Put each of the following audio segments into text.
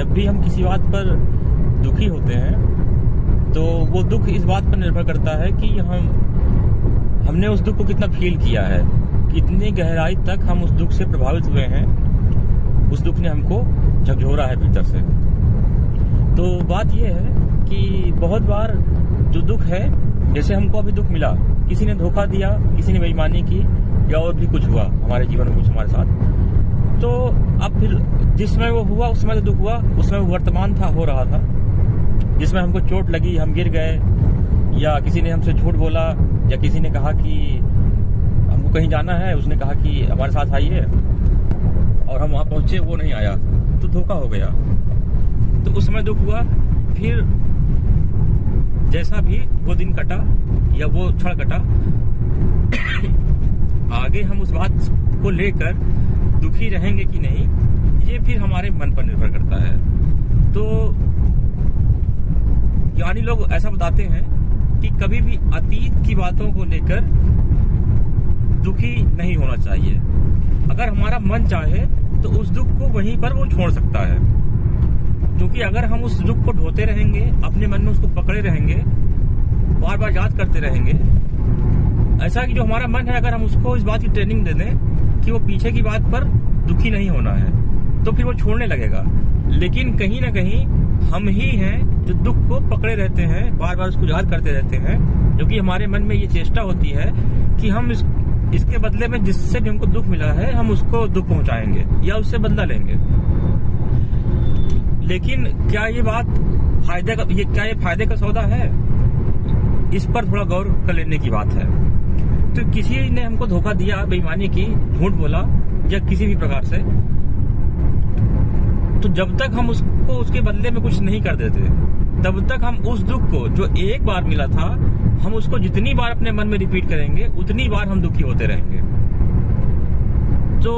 जब भी हम किसी बात पर दुखी होते हैं तो वो दुख इस बात पर निर्भर करता है कि हमने उस दुख को कितना फील किया है, कितनी गहराई तक हम उस दुख से प्रभावित हुए हैं, उस दुख ने हमको झकझोरा है भीतर से। तो बात यह है कि बहुत बार जो दुख है, जैसे हमको अभी दुख मिला, किसी ने धोखा दिया, किसी ने बेईमानी की या और भी कुछ हुआ हमारे जीवन में, कुछ हमारे साथ, तो अब फिर जिस समय वो हुआ उस समय तो दुख हुआ, उस समय वर्तमान था, हो रहा था। जिसमें हमको चोट लगी, हम गिर गए, या किसी ने हमसे झूठ बोला, या किसी ने कहा कि हमको कहीं जाना है, उसने कहा कि हमारे साथ आइए, और हम वहां पहुंचे, वो नहीं आया, तो धोखा हो गया। तो उस समय दुख हुआ। फिर जैसा भी वो दिन कटा या वो क्षण कटा, आगे हम उस बात को लेकर दुखी रहेंगे कि नहीं, ये फिर हमारे मन पर निर्भर करता है। तो ज्ञानी लोग ऐसा बताते हैं कि कभी भी अतीत की बातों को लेकर दुखी नहीं होना चाहिए। अगर हमारा मन चाहे तो उस दुख को वहीं पर वो छोड़ सकता है, क्योंकि अगर हम उस दुख को ढोते रहेंगे, अपने मन में उसको पकड़े रहेंगे, बार बार याद करते रहेंगे, ऐसा कि जो हमारा मन है, अगर हम उसको इस बात की ट्रेनिंग दे दें कि वो पीछे की बात पर दुखी नहीं होना है, तो फिर वो छोड़ने लगेगा। लेकिन कहीं ना कहीं हम ही हैं जो दुख को पकड़े रहते हैं, बार बार उसको याद करते रहते हैं, क्योंकि हमारे मन में ये चेष्टा होती है कि हम इसके बदले में जिससे भी हमको दुख मिला है, हम उसको दुख पहुंचाएंगे या उससे बदला लेंगे। लेकिन क्या ये बात फायदे का सौदा है? इस पर थोड़ा गौर कर लेने की बात है। तो किसी ने हमको धोखा दिया, बेईमानी की, झूठ बोला या किसी भी प्रकार से, तो जब तक हम उसको उसके बदले में कुछ नहीं कर देते, तब तक हम उस दुख को जो एक बार मिला था, हम उसको जितनी बार अपने मन में रिपीट करेंगे, उतनी बार हम दुखी होते रहेंगे। तो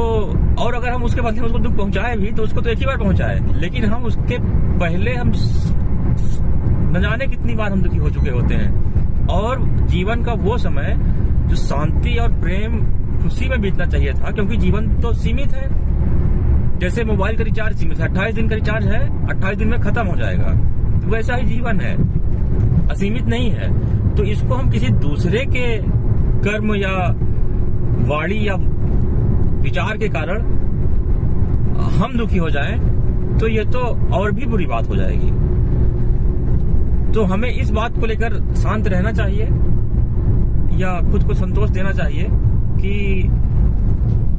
और अगर हम उसके बदले में उसको दुख पहुंचाए भी, तो उसको तो एक ही बार पहुंचाए, लेकिन हम उसके पहले हम न जाने कितनी बार हम दुखी हो चुके होते हैं। और जीवन का वो समय जो शांति और प्रेम, खुशी में बीतना चाहिए था, क्योंकि जीवन तो सीमित है। जैसे मोबाइल का रिचार्ज सीमित है, 28 दिन का रिचार्ज है, 28 दिन में खत्म हो जाएगा, तो वैसा ही जीवन है, असीमित नहीं है। तो इसको हम किसी दूसरे के कर्म या वाणी या विचार के कारण हम दुखी हो जाएं, तो ये तो और भी बुरी बात हो जाएगी। तो हमें इस बात को लेकर शांत रहना चाहिए, या खुद को संतोष देना चाहिए कि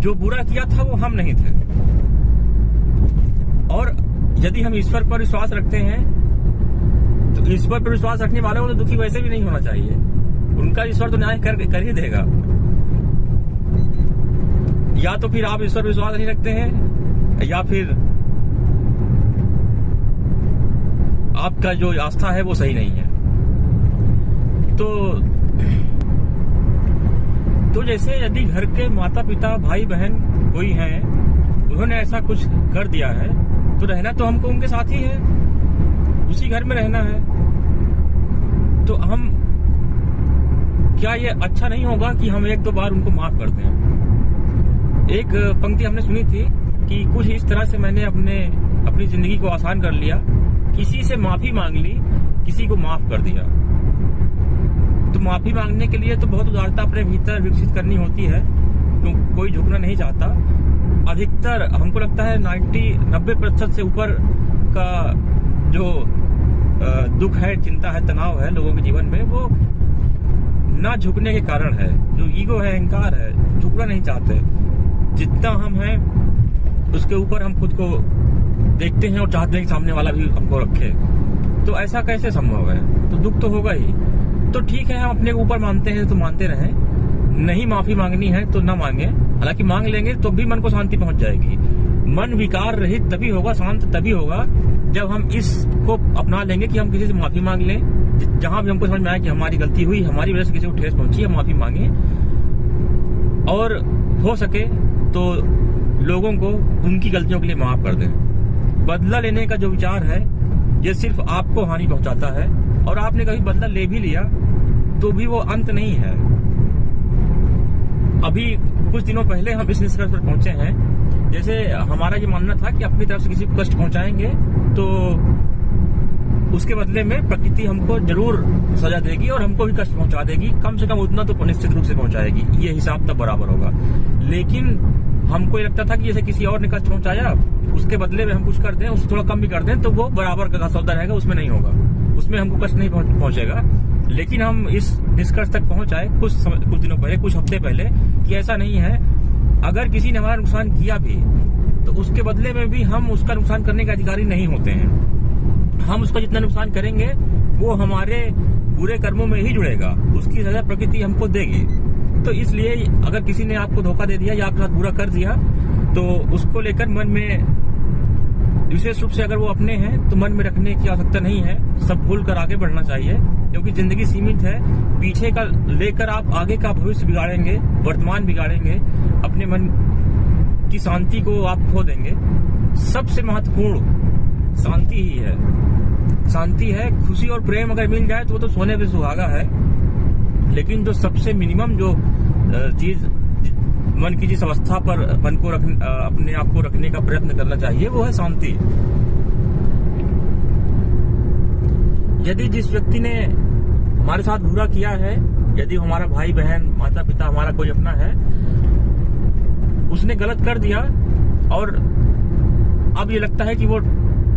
जो बुरा किया था वो हम नहीं थे। और यदि हम ईश्वर पर विश्वास रखते हैं, तो ईश्वर पर विश्वास रखने वालों को तो दुखी वैसे भी नहीं होना चाहिए, उनका ईश्वर तो न्याय कर ही देगा। या तो फिर आप ईश्वर पर विश्वास नहीं रखते हैं, या फिर आपका जो आस्था है वो सही नहीं है। तो जैसे यदि घर के माता पिता, भाई बहन कोई हैं, उन्होंने ऐसा कुछ कर दिया है, तो रहना तो हमको उनके साथ ही है, उसी घर में रहना है। तो हम क्या ये अच्छा नहीं होगा कि हम एक दो बार उनको माफ कर दें? एक पंक्ति हमने सुनी थी कि कुछ इस तरह से मैंने अपनी जिंदगी को आसान कर लिया, किसी से माफी मांग ली, किसी को माफ कर दिया। तो माफी मांगने के लिए तो बहुत उदारता अपने भीतर विकसित करनी होती है, क्योंकि कोई झुकना नहीं चाहता। अधिकतर हमको लगता है 90% से ऊपर का जो दुख है, चिंता है, तनाव है लोगों के जीवन में, वो ना झुकने के कारण है। जो ईगो है, अहंकार है, झुकना नहीं चाहते। जितना हम हैं उसके ऊपर हम खुद को देखते हैं और चाहते हैं कि सामने वाला भी हमको रखे। तो ऐसा कैसे संभव है? तो दुख तो होगा ही। तो ठीक है, हम अपने ऊपर मानते हैं तो मानते रहें, नहीं माफी मांगनी है तो ना मांगे। हालांकि मांग लेंगे तो भी मन को शांति पहुंच जाएगी। मन विकार रहित तभी होगा, शांत तभी होगा जब हम इसको अपना लेंगे कि हम किसी से माफी मांग लें। जहां भी हमको समझ में आए कि हमारी गलती हुई, हमारी वजह से किसी को ठेस पहुंची, हम माफी मांगे। और हो सके तो लोगों को उनकी गलतियों के लिए माफ कर दें। बदला लेने का जो विचार है, ये सिर्फ आपको हानि पहुंचाता है। और आपने कभी बदला ले भी लिया तो भी वो अंत नहीं है। अभी कुछ दिनों पहले हम इस निष्कर्ष पर पहुंचे हैं जैसे हमारा ये मानना था कि अपनी तरफ से किसी को कष्ट पहुंचाएंगे तो उसके बदले में प्रकृति हमको जरूर सजा देगी और हमको भी कष्ट पहुंचा देगी, कम से कम उतना तो निश्चित रूप से पहुंचाएगी, ये हिसाब तब बराबर होगा। लेकिन हमको ये लगता था कि जैसे किसी और ने कष्ट पहुंचाया उसके बदले में हम कुछ कर दें, उससे थोड़ा कम भी कर दें तो वो बराबर का सौदा रहेगा, उसमें नहीं होगा, उसमें हमको कष्ट नहीं पहुंचेगा। लेकिन हम इस निष्कर्ष तक पहुंच आए कुछ दिनों पहले, कुछ हफ्ते पहले, कि ऐसा नहीं है। अगर किसी ने हमारा नुकसान किया भी तो उसके बदले में भी हम उसका नुकसान करने के अधिकारी नहीं होते हैं। हम उसका जितना नुकसान करेंगे वो हमारे बुरे कर्मों में ही जुड़ेगा, उसकी सजा प्रकृति हमको देगी। तो इसलिए अगर किसी ने आपको धोखा दे दिया या आपके साथ बुरा कर दिया तो उसको लेकर मन में, विशेष रूप से अगर वो अपने हैं तो मन में रखने की आवश्यकता नहीं है, सब भूल कर आगे बढ़ना चाहिए, क्योंकि जिंदगी सीमित है। पीछे का लेकर आप आगे का भविष्य बिगाड़ेंगे, वर्तमान बिगाड़ेंगे, अपने मन की शांति को आप खो देंगे। सबसे महत्वपूर्ण शांति ही है, शांति है। खुशी और प्रेम अगर मिल जाए तो वो तो सोने पे सुहागा है, लेकिन जो सबसे मिनिमम जो चीज मन की जिस अवस्था पर मन को अपने आप को रखने का प्रयत्न करना चाहिए वो है शांति। यदि जिस व्यक्ति ने हमारे साथ बुरा किया है, यदि हमारा भाई बहन माता पिता हमारा कोई अपना है, उसने गलत कर दिया और अब ये लगता है कि वो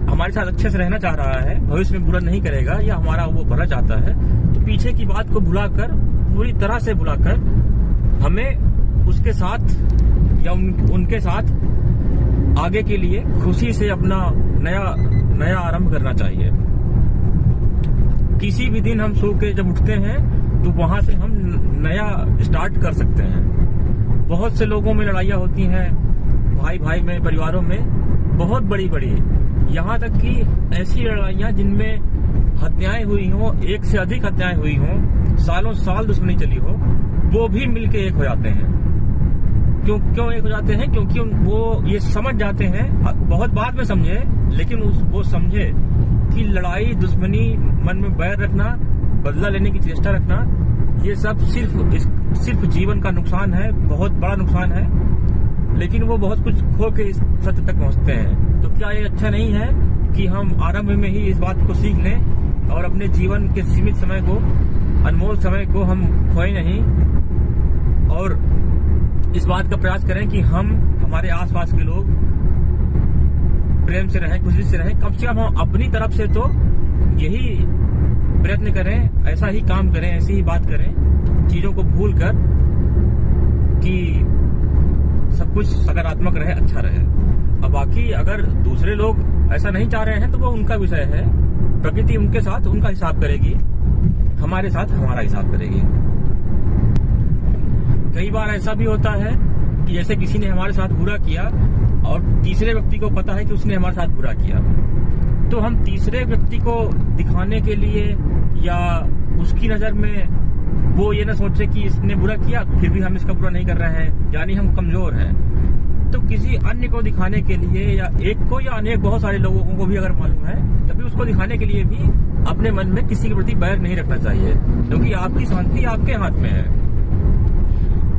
हमारे साथ अच्छे से रहना चाह रहा है, भविष्य में बुरा नहीं करेगा या हमारा वो भला चाहता है, तो पीछे की बात को भुलाकर, पूरी तरह से भुलाकर, हमें उसके साथ या उनके साथ आगे के लिए खुशी से अपना नया आरंभ करना चाहिए। किसी भी दिन हम सो के जब उठते हैं तो वहां से हम नया स्टार्ट कर सकते हैं। बहुत से लोगों में लड़ाइयाँ होती हैं, भाई भाई में, परिवारों में, बहुत बड़ी बड़ी, यहाँ तक कि ऐसी लड़ाइयाँ जिनमें हत्याएं हुई हों, एक से अधिक हत्याएं हुई हों, सालों साल दुश्मनी चली हो, वो भी मिलके एक हो जाते हैं। क्यों एक हो जाते हैं? क्योंकि वो ये समझ जाते हैं, बहुत बाद में समझे, लेकिन वो समझे कि लड़ाई, दुश्मनी, मन में बैर रखना, बदला लेने की चेष्टा रखना, ये सब सिर्फ जीवन का नुकसान है, बहुत बड़ा नुकसान है। लेकिन वो बहुत कुछ खो के इस सत्य तक पहुंचते हैं। तो क्या ये अच्छा नहीं है कि हम आरंभ में ही इस बात को सीख लें और अपने जीवन के सीमित समय को, अनमोल समय को हम खोए नहीं, और इस बात का प्रयास करें कि हम, हमारे आसपास के लोग प्रेम से रहें, खुशी से रहें। कम से कम हम अपनी तरफ से तो यही प्रयत्न करें, ऐसा ही काम करें, ऐसी ही बात करें, चीजों को भूल कर, कि सब कुछ सकारात्मक रहे, अच्छा रहे। अब बाकी अगर दूसरे लोग ऐसा नहीं चाह रहे हैं तो वो उनका विषय है, प्रकृति उनके साथ उनका हिसाब करेगी, हमारे साथ हमारा हिसाब करेगी। कई बार ऐसा भी होता है कि जैसे किसी ने हमारे साथ बुरा किया और तीसरे व्यक्ति को पता है कि उसने हमारे साथ बुरा किया, तो हम तीसरे व्यक्ति को दिखाने के लिए या उसकी नजर में वो ये ना सोचे कि इसने बुरा किया फिर भी हम इसका बुरा नहीं कर रहे हैं, यानी हम कमजोर हैं। तो किसी अन्य को दिखाने के लिए, या एक को या अनेक बहुत सारे लोगों को भी अगर मालूम है, तभी उसको दिखाने के लिए भी अपने मन में किसी के प्रति बैर नहीं रखना चाहिए, क्योंकि आपकी शांति आपके हाथ में है।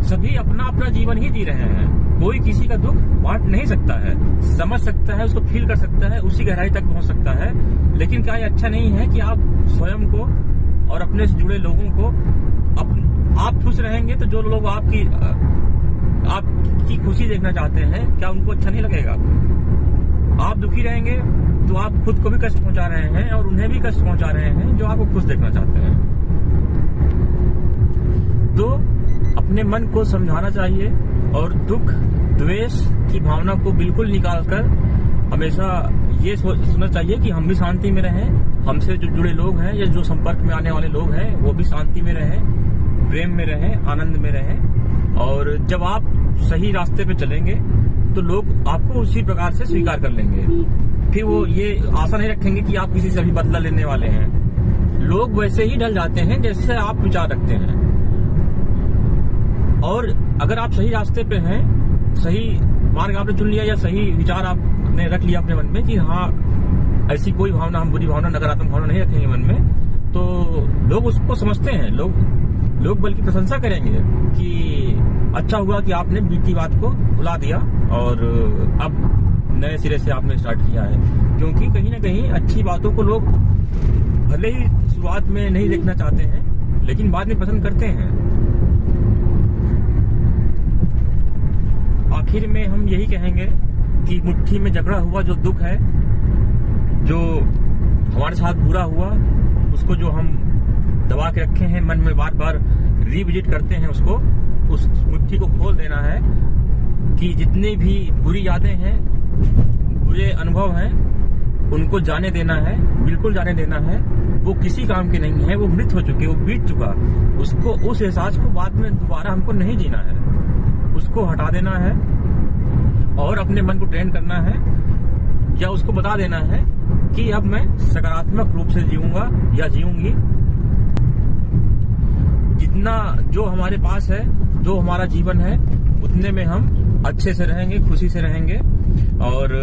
सभी अपना अपना जीवन ही जी रहे हैं, कोई किसी का दुख बांट नहीं सकता है, समझ सकता है, उसको फील कर सकता है, उसी गहराई तक पहुंच सकता है। लेकिन क्या ये अच्छा नहीं है कि आप स्वयं को और अपने से जुड़े लोगों को, आप खुश रहेंगे तो जो लोग आपकी खुशी देखना चाहते हैं, क्या उनको अच्छा नहीं लगेगा? आप दुखी रहेंगे तो आप खुद को भी कष्ट पहुंचा रहे हैं और उन्हें भी कष्ट पहुंचा रहे हैं जो आपको खुश देखना चाहते हैं। तो अपने मन को समझाना चाहिए और दुख, द्वेष की भावना को बिल्कुल निकालकर हमेशा ये सोचना चाहिए कि हम भी शांति में रहें, हमसे जो जुड़े लोग हैं या जो संपर्क में आने वाले लोग हैं वो भी शांति में रहें, प्रेम में रहें, आनंद में रहें। और जब आप सही रास्ते पे चलेंगे तो लोग आपको उसी प्रकार से स्वीकार कर लेंगे। फिर वो ये आशा नहीं रखेंगे कि आप किसी से भी बदला लेने वाले हैं। लोग वैसे ही ढल जाते हैं जैसे आप विचार रखते हैं। और अगर आप सही रास्ते पे हैं, सही मार्ग आपने चुन लिया या सही विचार आपने रख लिया अपने मन में कि हाँ ऐसी कोई भावना, हम बुरी भावना, नकारात्मक भावना नहीं रखेंगे मन में, तो लोग उसको समझते हैं। लोग बल्कि प्रशंसा करेंगे कि अच्छा हुआ कि आपने बीती बात को भुला दिया और अब नए सिरे से आपने स्टार्ट किया है, क्योंकि कहीं ना कहीं अच्छी बातों को लोग भले ही शुरुआत में नहीं देखना चाहते हैं लेकिन बाद में पसंद करते हैं। आखिर में हम यही कहेंगे कि मुट्ठी में जकड़ा हुआ जो दुख है, जो हमारे साथ बुरा हुआ, उसको जो हम दबा के रखे हैं मन में, बार बार रिविजिट करते हैं उसको, उस मुट्ठी को खोल देना है कि जितनी भी बुरी यादें हैं, बुरे अनुभव हैं, उनको जाने देना है, बिल्कुल जाने देना है। वो किसी काम के नहीं है, वो मृत हो चुके, वो बीत चुका। उसको, उस एहसास को बाद में दोबारा हमको नहीं जीना है, उसको हटा देना है और अपने मन को ट्रेन करना है या उसको बता देना है कि अब मैं सकारात्मक रूप से जीऊंगा या जीऊंगी। जितना जो हमारे पास है, जो हमारा जीवन है, उतने में हम अच्छे से रहेंगे, खुशी से रहेंगे और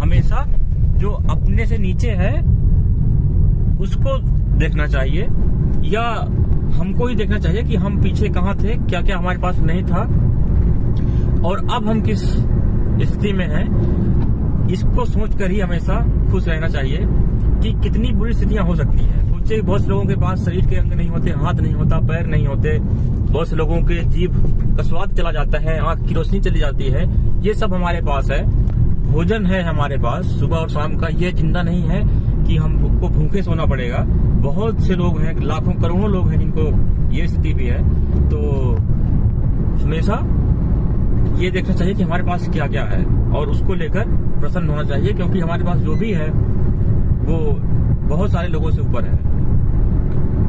हमेशा जो अपने से नीचे है उसको देखना चाहिए या हमको ही देखना चाहिए कि हम पीछे कहाँ थे, क्या क्या हमारे पास नहीं था और अब हम किस स्थिति में हैं। इसको सोचकर ही हमेशा खुश रहना चाहिए कि कितनी बुरी स्थितियां हो सकती हैं। सोचिए, बहुत से लोगों के पास शरीर के अंग नहीं होते, हाथ नहीं होता, पैर नहीं होते, बहुत से लोगों के जीभ का स्वाद चला जाता है, आंख की रोशनी चली जाती है। ये सब हमारे पास है, भोजन है हमारे पास सुबह और शाम का। ये चिंता नहीं है कि हमको भूखे सोना पड़ेगा। बहुत से लोग हैं, लाखों करोड़ों लोग हैं जिनको ये स्थिति भी है। तो हमेशा ये देखना चाहिए कि हमारे पास क्या क्या है और उसको लेकर प्रसन्न होना चाहिए, क्योंकि हमारे पास जो भी है वो बहुत सारे लोगों से ऊपर है।